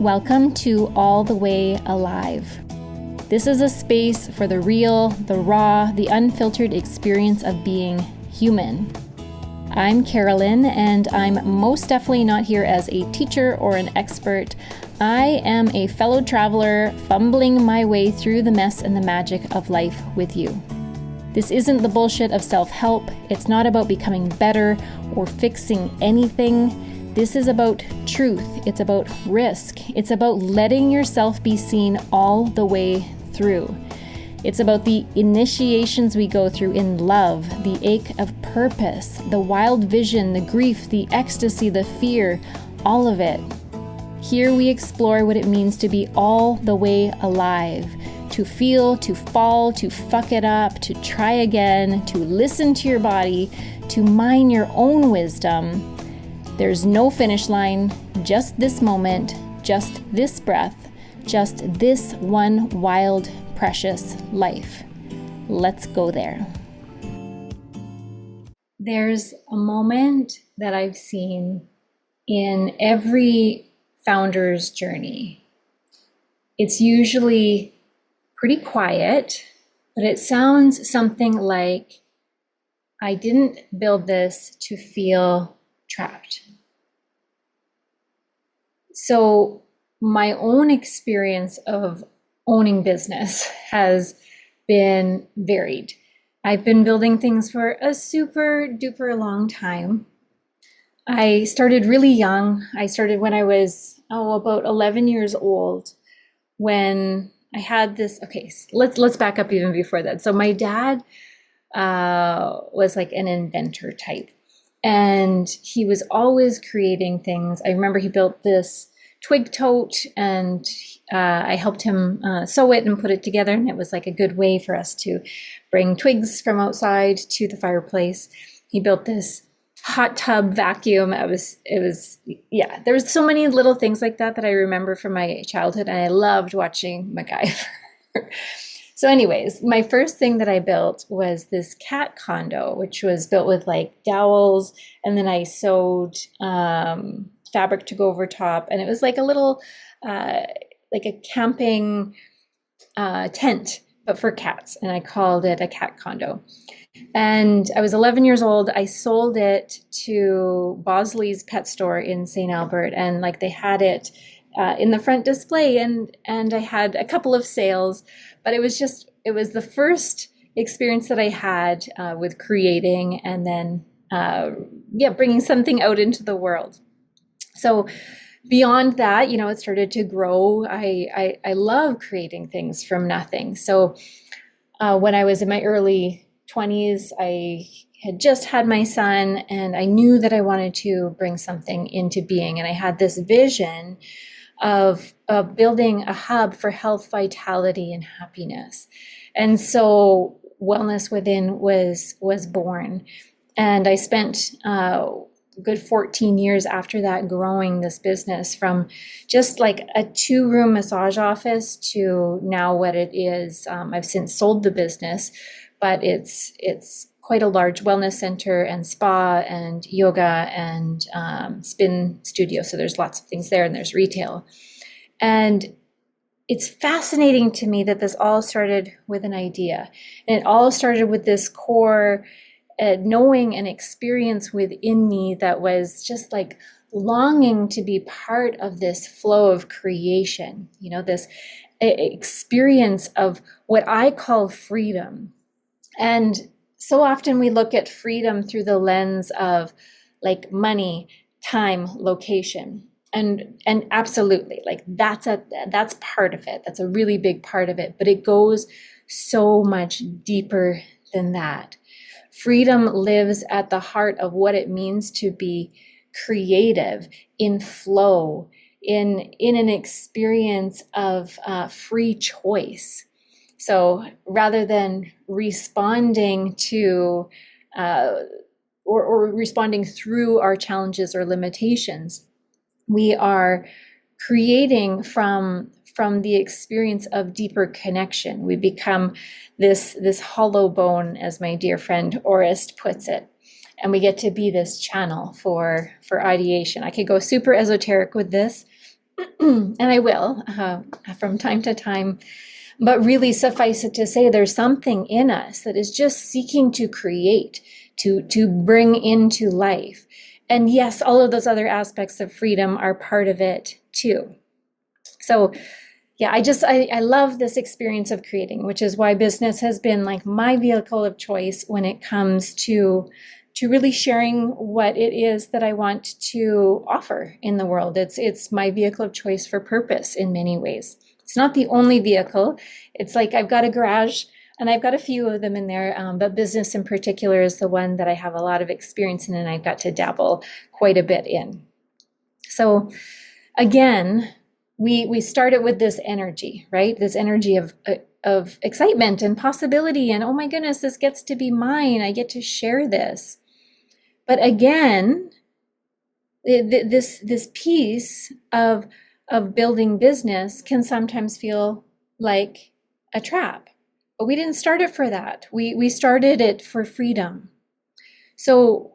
Welcome to All the Way Alive. This is a space for the real, the raw, the unfiltered experience of being human. I'm Carolyn, and I'm most definitely not here as a teacher or an expert. I am a fellow traveler fumbling my way through the mess and the magic of life with you. This isn't the bullshit of self-help. It's not about becoming better or fixing anything. This is about truth. It's about risk. It's about letting yourself be seen all the way through. It's about the initiations we go through in love, the ache of purpose, the wild vision, the grief, the ecstasy, the fear, all of it. Here we explore what it means to be all the way alive, to feel, to fall, to fuck it up, to try again, to listen to your body, to mine your own wisdom. There's no finish line, just this moment, just this breath, just this one wild, precious life. Let's go there. There's a moment that I've seen in every founder's journey. It's usually pretty quiet, but it sounds something like, I didn't build this to feel trapped. So my own experience of owning business has been varied. I've been building things for a super duper long time. I started really young. I started when I was about 11 years old, when I had this, let's back up even before that. So my dad was like an inventor type, and he was always creating things. I remember he built this twig tote, and I helped him sew it and put it together, and it was like a good way for us to bring twigs from outside to the fireplace. He built this hot tub vacuum. There was so many little things like that I remember from my childhood, and I loved watching MacGyver. So anyways, my first thing that I built was this cat condo, which was built with like dowels, and then I sewed fabric to go over top, and it was like a little like a camping tent, but for cats, and I called it a cat condo. And I was 11 years old. I sold it to Bosley's pet store in St. Albert, and like they had it in the front display, and I had a couple of sales, but it was the first experience that I had with creating, and then bringing something out into the world. So beyond that, it started to grow. I love creating things from nothing. So when I was in my early 20s, I had just had my son, and I knew that I wanted to bring something into being. And I had this vision of building a hub for health, vitality, and happiness. And so Wellness Within was born. And I spent a good 14 years after that growing this business from just like a 2-room massage office to now what it is. I've since sold the business, but it's quite a large wellness center and spa and yoga and spin studio. So there's lots of things there, and there's retail. And it's fascinating to me that this all started with an idea. And it all started with this core knowing and experience within me that was just like longing to be part of this flow of creation, this experience of what I call freedom. And so often we look at freedom through the lens of like money, time, location. And absolutely, like that's part of it. That's a really big part of it, but it goes so much deeper than that. Freedom lives at the heart of what it means to be creative, in flow, in an experience of free choice. So rather than responding to or responding through our challenges or limitations, we are creating from the experience of deeper connection. We become this hollow bone, as my dear friend Orist puts it, and we get to be this channel for ideation. I could go super esoteric with this, and I will from time to time. But really, suffice it to say, there's something in us that is just seeking to create, to bring into life. And yes, all of those other aspects of freedom are part of it too. So yeah, I love this experience of creating, which is why business has been like my vehicle of choice when it comes to really sharing what it is that I want to offer in the world. It's my vehicle of choice for purpose in many ways. It's not the only vehicle. It's like I've got a garage and I've got a few of them in there, but business in particular is the one that I have a lot of experience in and I've got to dabble quite a bit in. So again, we started with this energy, right? This energy of excitement and possibility and oh my goodness, this gets to be mine. I get to share this. But again, this piece of building business can sometimes feel like a trap. But we didn't start it for that. We started it for freedom. So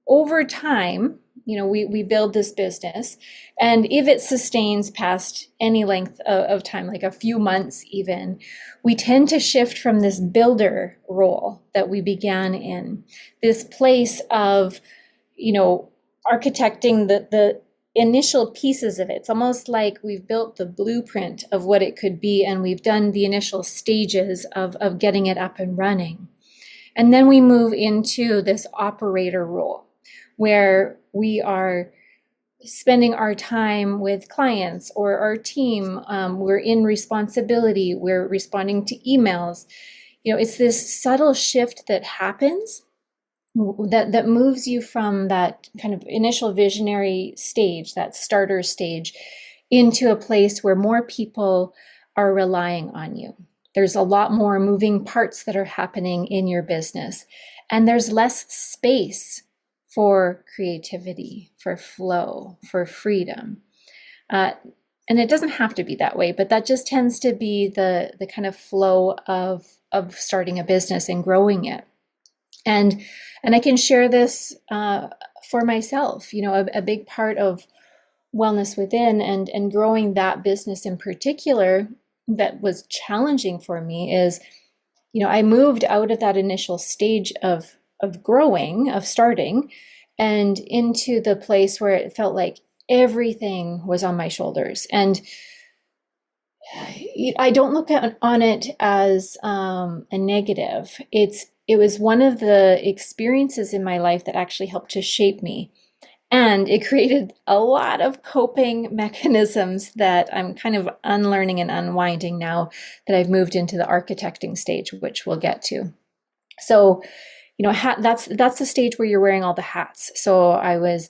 over time, we build this business, and if it sustains past any length of time, like a few months even, we tend to shift from this builder role that we began in, this place of, architecting the initial pieces of it. It's almost like we've built the blueprint of what it could be, and we've done the initial stages of getting it up and running. And then we move into this operator role, where we are spending our time with clients or our team. We're in responsibility. We're responding to emails. It's this subtle shift that happens that moves you from that kind of initial visionary stage, that starter stage, into a place where more people are relying on you. There's a lot more moving parts that are happening in your business, and there's less space for creativity, for flow, for freedom. And it doesn't have to be that way, but that just tends to be the kind of flow of starting a business and growing it. And I can share this for myself. A big part of Wellness Within and growing that business in particular that was challenging for me is, I moved out of that initial stage of growing, of starting, and into the place where it felt like everything was on my shoulders. And I don't look on it as a negative. It was one of the experiences in my life that actually helped to shape me. And it created a lot of coping mechanisms that I'm kind of unlearning and unwinding now that I've moved into the architecting stage, which we'll get to. So, that's the stage where you're wearing all the hats. So I was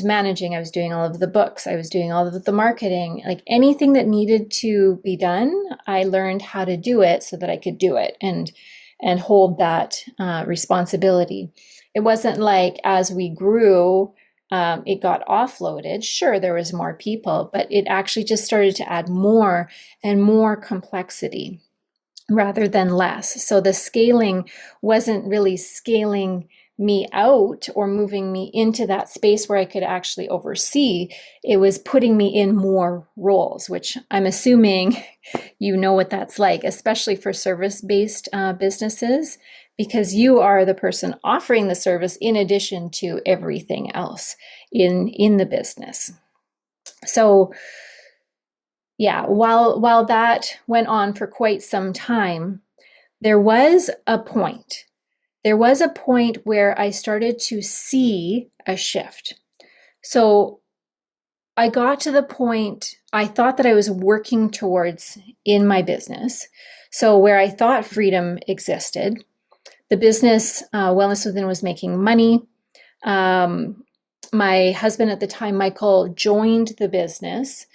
managing, I was doing all of the books, I was doing all of the marketing, like anything that needed to be done, I learned how to do it so that I could do it and hold that responsibility. It wasn't like as we grew, it got offloaded. Sure, there was more people, but it actually just started to add more and more complexity rather than less. So the scaling wasn't really scaling me out or moving me into that space where I could actually oversee. It was putting me in more roles, which I'm assuming you know what that's like, especially for service-based businesses, because you are the person offering the service in addition to everything else in the business. So yeah, while that went on for quite some time, there was a point. There was a point where I started to see a shift. So I got to the point I thought that I was working towards in my business. So where I thought freedom existed, the business Wellness Within was making money. My husband at the time, Michael, joined the business.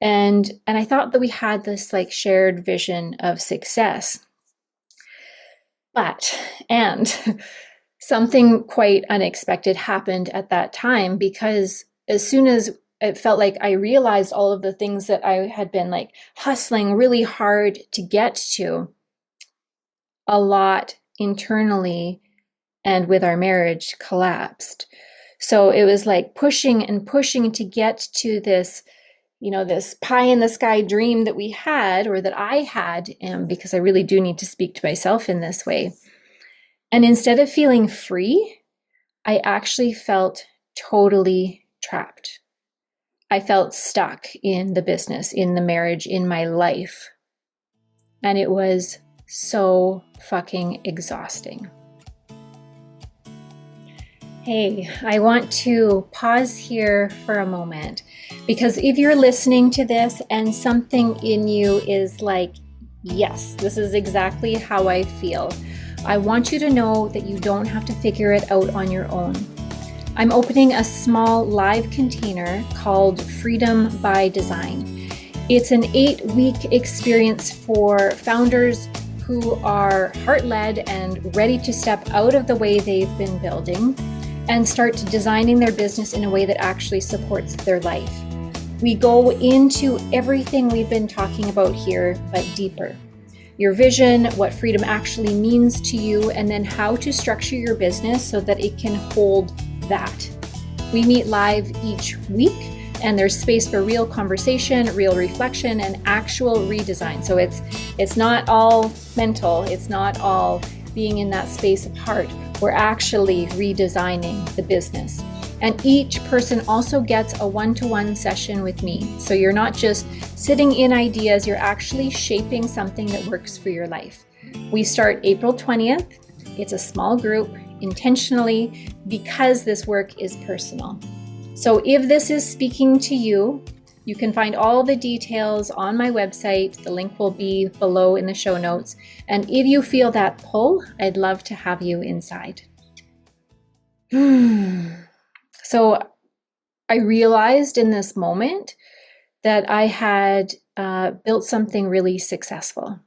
And I thought that we had this like shared vision of success. And something quite unexpected happened at that time, because as soon as it felt like I realized all of the things that I had been like hustling really hard to get to, a lot internally and with our marriage collapsed. So it was like pushing and pushing to get to this this pie in the sky dream that we had, or that I had, because I really do need to speak to myself in this way. And instead of feeling free, I actually felt totally trapped. I felt stuck in the business, in the marriage, in my life. And it was so fucking exhausting. Hey, I want to pause here for a moment, because if you're listening to this and something in you is like, yes, this is exactly how I feel, I want you to know that you don't have to figure it out on your own. I'm opening a small live container called Freedom by Design. It's an 8-week experience for founders who are heart-led and ready to step out of the way they've been building and start designing their business in a way that actually supports their life. We go into everything we've been talking about here, but deeper. Your vision, what freedom actually means to you, and then how to structure your business so that it can hold that. We meet live each week, and there's space for real conversation, real reflection, and actual redesign. So it's not all mental, it's not all being in that space of heart. We're actually redesigning the business. And each person also gets a one-to-one session with me. So you're not just sitting in ideas, you're actually shaping something that works for your life. We start April 20th. It's a small group, intentionally, because this work is personal. So if this is speaking to you, you can find all the details on my website. The link will be below in the show notes. And if you feel that pull, I'd love to have you inside. So I realized in this moment that I had built something really successful.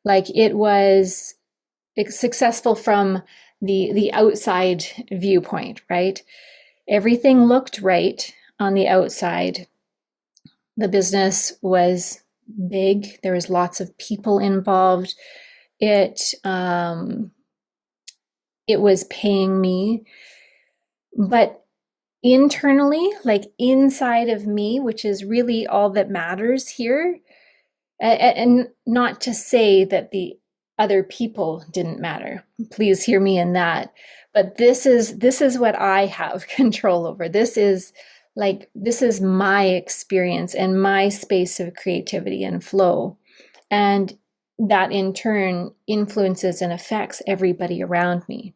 Like, it was successful from the outside viewpoint, right? Everything looked right on the outside. The business was big. There was lots of people involved. It was paying me. But internally, like inside of me, which is really all that matters here, and not to say that the other people didn't matter. Please hear me in that. But this is what I have control over. This is my experience and my space of creativity and flow. And that in turn influences and affects everybody around me.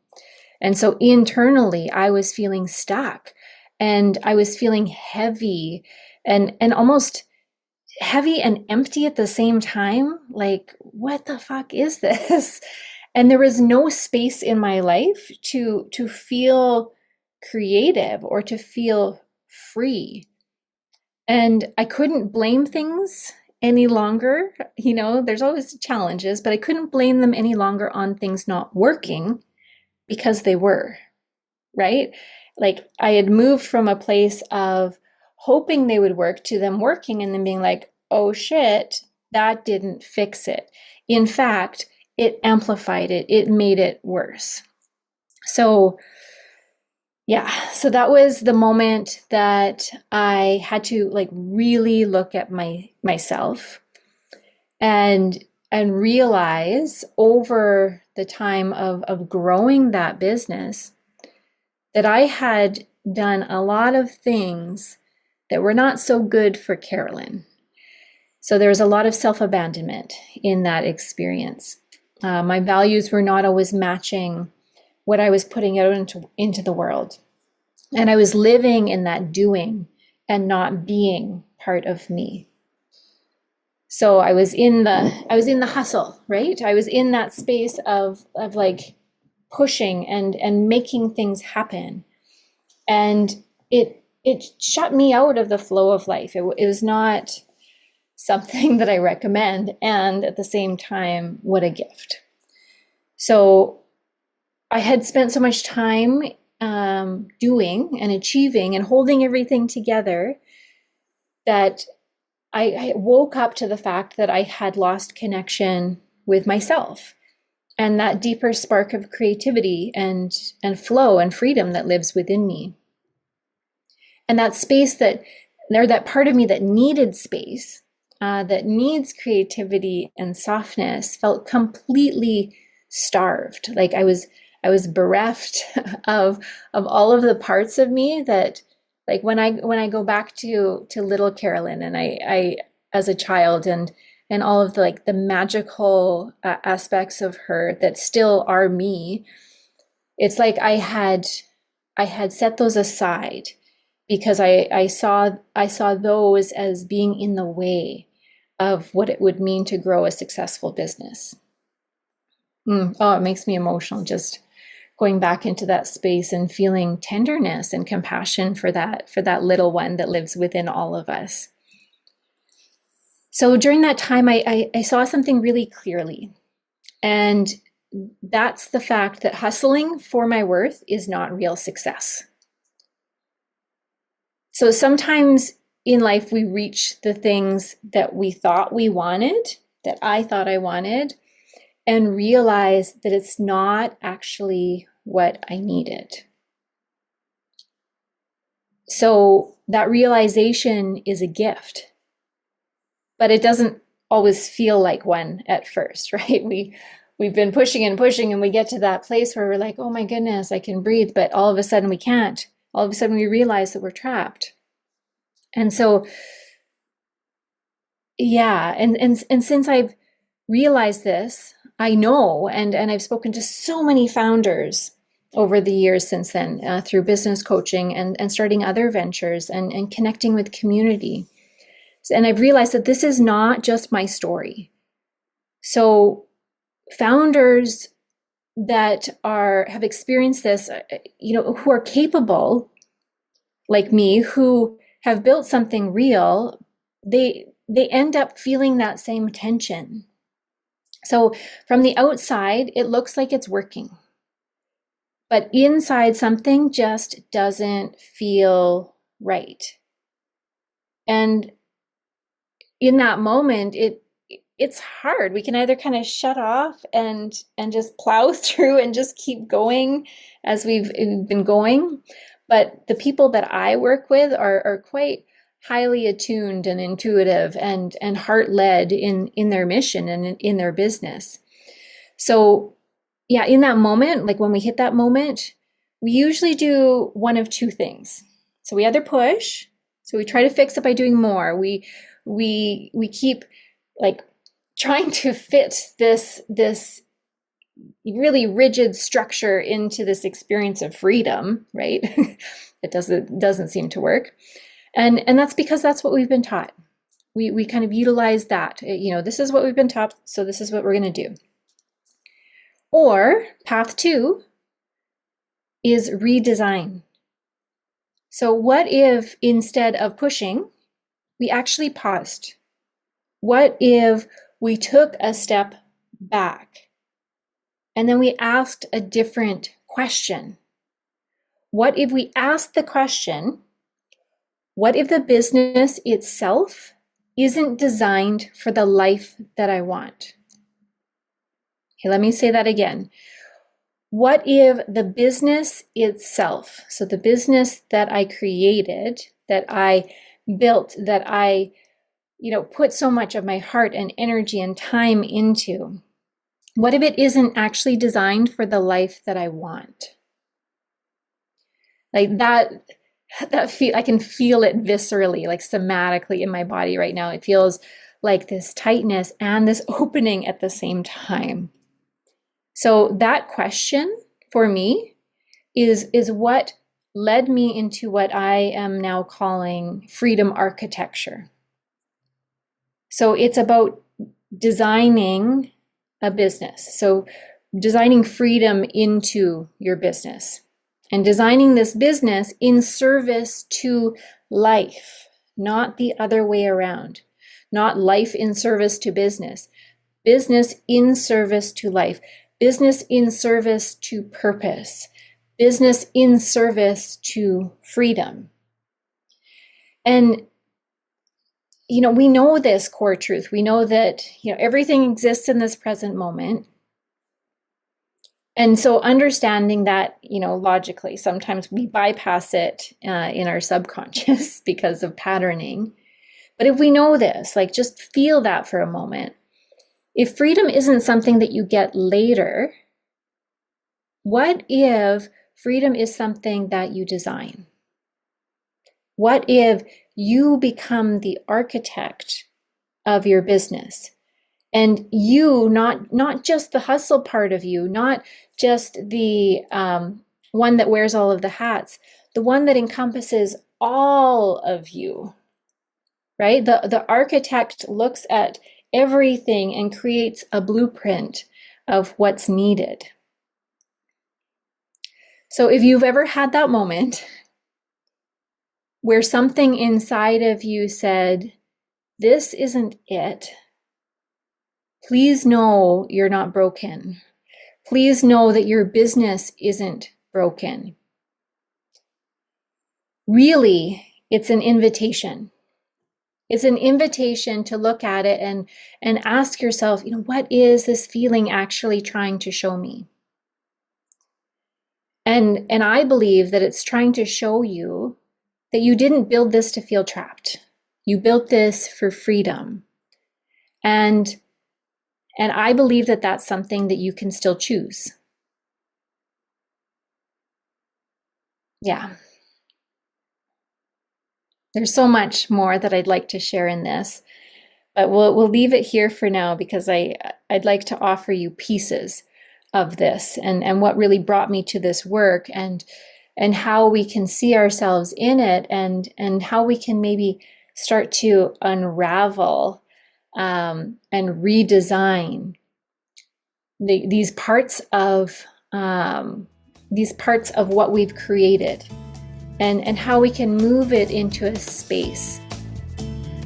And so internally, I was feeling stuck, and I was feeling heavy and almost heavy and empty at the same time. Like, what the fuck is this? And there was no space in my life to feel creative or to feel free. And I couldn't blame things any longer. There's always challenges, but I couldn't blame them any longer on things not working, because they were, right? Like, I had moved from a place of hoping they would work to them working and then being like, oh shit, that didn't fix it. In fact, it amplified it. It made it worse. So so that was the moment that I had to really look at myself and realize over the time of growing that business that I had done a lot of things that were not so good for Carolyn. So there was a lot of self-abandonment in that experience. My values were not always matching what I was putting out into the world. And I was living in that doing and not being part of me. So I was in the hustle, right? I was in that space of like pushing and making things happen. And it shut me out of the flow of life. It was not something that I recommend. And at the same time, what a gift. So I had spent so much time doing and achieving and holding everything together that I woke up to the fact that I had lost connection with myself and that deeper spark of creativity and flow and freedom that lives within me. And that space that or that part of me that needed space, that needs creativity and softness, felt completely starved. Like I was bereft of all of the parts of me that, like when I go back to little Carolyn, and I as a child, and all of the, like the magical aspects of her that still are me, it's like I had set those aside because I saw those as being in the way of what it would mean to grow a successful business. Oh, it makes me emotional just going back into that space and feeling tenderness and compassion for that little one that lives within all of us. So during that time, I saw something really clearly, and that's the fact that hustling for my worth is not real success. So sometimes in life, we reach the things that we thought we wanted, that I thought I wanted, and realize that it's not actually what I needed. So that realization is a gift, but it doesn't always feel like one at first, right? We've been pushing and pushing, and we get to that place where we're like, oh my goodness, I can breathe, but all of a sudden we can't. All of a sudden we realize that we're trapped. And so, yeah, and since I've realized this, I know, and I've spoken to so many founders over the years since then, through business coaching and starting other ventures and connecting with community. And I've realized that this is not just my story. So founders that have experienced this, who are capable, like me, who have built something real, they end up feeling that same tension. So from the outside, it looks like it's working, but inside something just doesn't feel right. And in that moment, it's hard. We can either kind of shut off and just plow through and just keep going as we've been going. But the people that I work with are quite highly attuned and intuitive and heart-led in their mission and in their business. So yeah, in that moment, like when we hit that moment, we usually do one of two things. So we either push, so we try to fix it by doing more. We keep like trying to fit this really rigid structure into this experience of freedom, right? It doesn't seem to work. And that's because that's what we've been taught. We kind of utilize that. This is what we've been taught, so this is what we're going to do. Or path 2 is redesign. So what if instead of pushing, we actually paused? What if we took a step back and then we asked a different question? What if we asked the question, what if the business itself isn't designed for the life that I want? Okay, let me say that again. What if the business itself, so the business that I created, that I built, that I put so much of my heart and energy and time into, what if it isn't actually designed for the life that I want? Like that I can feel it viscerally, like somatically in my body right now. It feels like this tightness and this opening at the same time. So that question for me is what led me into what I am now calling freedom architecture. So it's about designing a business. So designing freedom into your business and designing this business in service to life, not the other way around, not life in service to business, business in service to life, business in service to purpose, business in service to freedom. And we know this core truth. We know that everything exists in this present moment. And so understanding that, logically, sometimes we bypass it in our subconscious because of patterning. But if we know this, like just feel that for a moment. If freedom isn't something that you get later, what if freedom is something that you design? What if you become the architect of your business? And you, not just the hustle part of you, not just the one that wears all of the hats, the one that encompasses all of you, right? The architect looks at everything and creates a blueprint of what's needed. So if you've ever had that moment where something inside of you said, this isn't it, please know you're not broken. Please know that your business isn't broken. Really, it's an invitation. It's an invitation to look at it and ask yourself, what is this feeling actually trying to show me? And I believe that it's trying to show you that you didn't build this to feel trapped. You built this for freedom. And I believe that that's something that you can still choose. Yeah. There's so much more that I'd like to share in this, but we'll leave it here for now because I'd like to offer you pieces of this and what really brought me to this work and how we can see ourselves in it and how we can maybe start to unravel and redesign these parts of what we've created and how we can move it into a space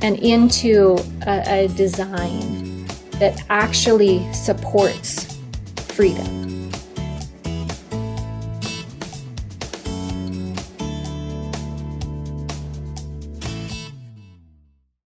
and into a design that actually supports freedom.